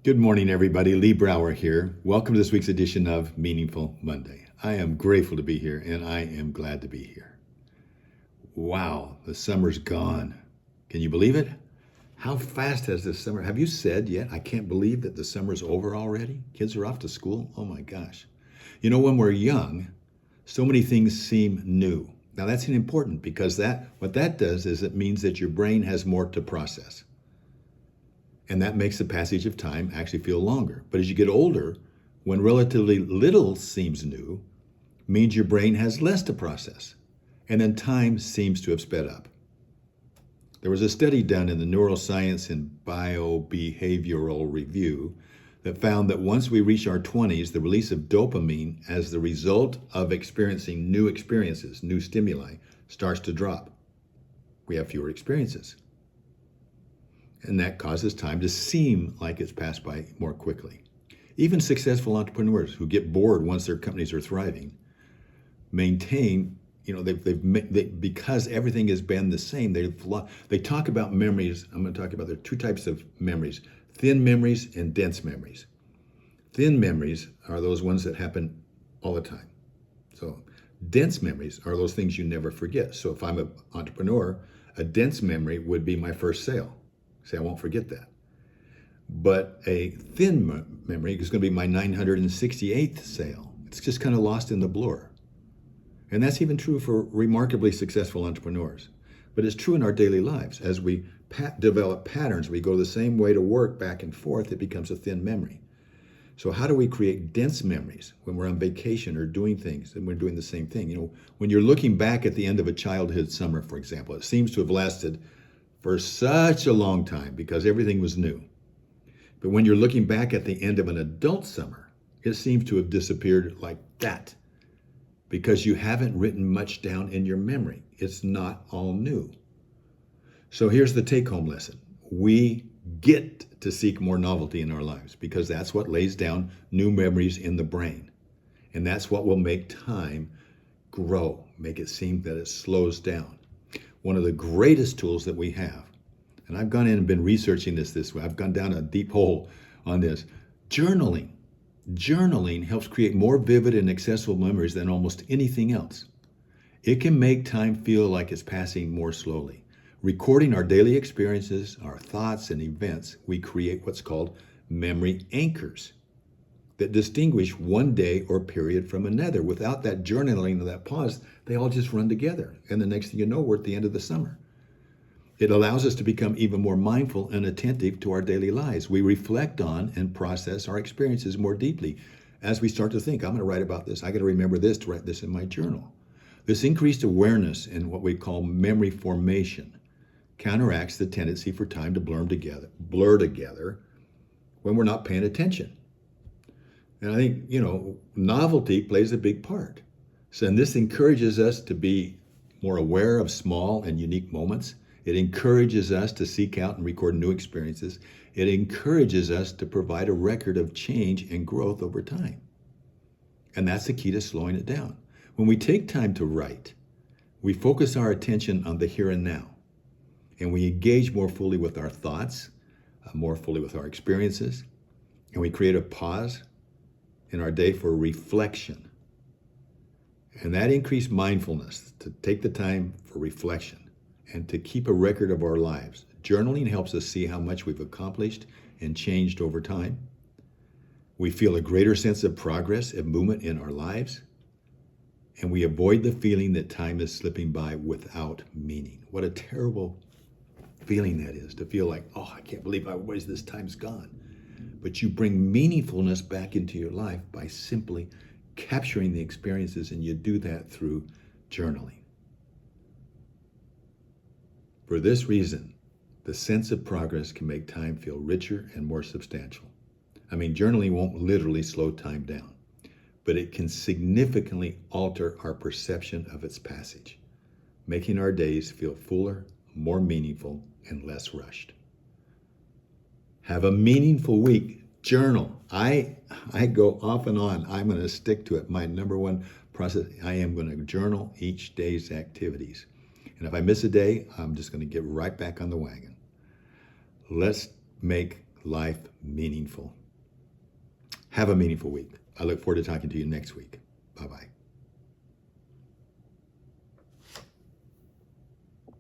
Good morning, everybody. Lee Brower here. Welcome to this week's edition of Meaningful Monday. I am grateful to be here and I am glad to be here. Wow, the summer's gone. Can you believe it? How fast has this summer? Have you said yet, I can't believe that the summer's over already? Kids are off to school? Oh my gosh. You know, when we're young, so many things seem new. Now that's important because what that does is it means that your brain has more to process. And that makes the passage of time actually feel longer. But as you get older, when relatively little seems new, means your brain has less to process. And then time seems to have sped up. There was a study done in the Neuroscience and Biobehavioral Review that found that once we reach our 20s, the release of dopamine as the result of experiencing new experiences, new stimuli, starts to drop. We have fewer experiences. And that causes time to seem like it's passed by more quickly. Even successful entrepreneurs who get bored once their companies are thriving maintain, because everything has been the same. They talk about memories. I'm going to talk about there are two types of memories: thin memories and dense memories. Thin memories are those ones that happen all the time. So dense memories are those things you never forget. So if I'm an entrepreneur, a dense memory would be my first sale. Say, I won't forget that. But a thin memory is going to be my 968th sale. It's just kind of lost in the blur. And that's even true for remarkably successful entrepreneurs. But it's true in our daily lives. As we develop patterns, we go the same way to work back and forth, it becomes a thin memory. So how do we create dense memories when we're on vacation or doing things and we're doing the same thing? When you're looking back at the end of a childhood summer, for example, it seems to have lasted for such a long time because everything was new. But when you're looking back at the end of an adult summer, it seems to have disappeared like that because you haven't written much down in your memory. It's not all new. So here's the take-home lesson. We get to seek more novelty in our lives because that's what lays down new memories in the brain. And that's what will make time grow, make it seem that it slows down. One of the greatest tools that we have, and I've gone in and been researching this way, I've gone down a deep hole on this, journaling. Journaling helps create more vivid and accessible memories than almost anything else. It can make time feel like it's passing more slowly. Recording our daily experiences, our thoughts and events, we create what's called memory anchors that distinguish one day or period from another. Without that journaling or that pause, they all just run together. And the next thing you know, we're at the end of the summer. It allows us to become even more mindful and attentive to our daily lives. We reflect on and process our experiences more deeply as we start to think, I'm going to write about this. I got to remember this to write this in my journal. This increased awareness and what we call memory formation counteracts the tendency for time to blur together when we're not paying attention. And I think, novelty plays a big part. So, and this encourages us to be more aware of small and unique moments. It encourages us to seek out and record new experiences. It encourages us to provide a record of change and growth over time. And that's the key to slowing it down. When we take time to write, we focus our attention on the here and now. And we engage more fully with our thoughts, more fully with our experiences. And we create a pause in our day for reflection. And that increased mindfulness to take the time for reflection and to keep a record of our lives. Journaling helps us see how much we've accomplished and changed over time. We feel a greater sense of progress and movement in our lives. And we avoid the feeling that time is slipping by without meaning. What a terrible feeling that is, to feel like, oh, I can't believe how this time's gone. But you bring meaningfulness back into your life by simply capturing the experiences, and you do that through journaling. For this reason, the sense of progress can make time feel richer and more substantial. Journaling won't literally slow time down, but it can significantly alter our perception of its passage, making our days feel fuller, more meaningful, and less rushed. Have a meaningful week. Journal. I go off and on. I'm going to stick to it. My number one process, I am going to journal each day's activities. And if I miss a day, I'm just going to get right back on the wagon. Let's make life meaningful. Have a meaningful week. I look forward to talking to you next week. Bye-bye.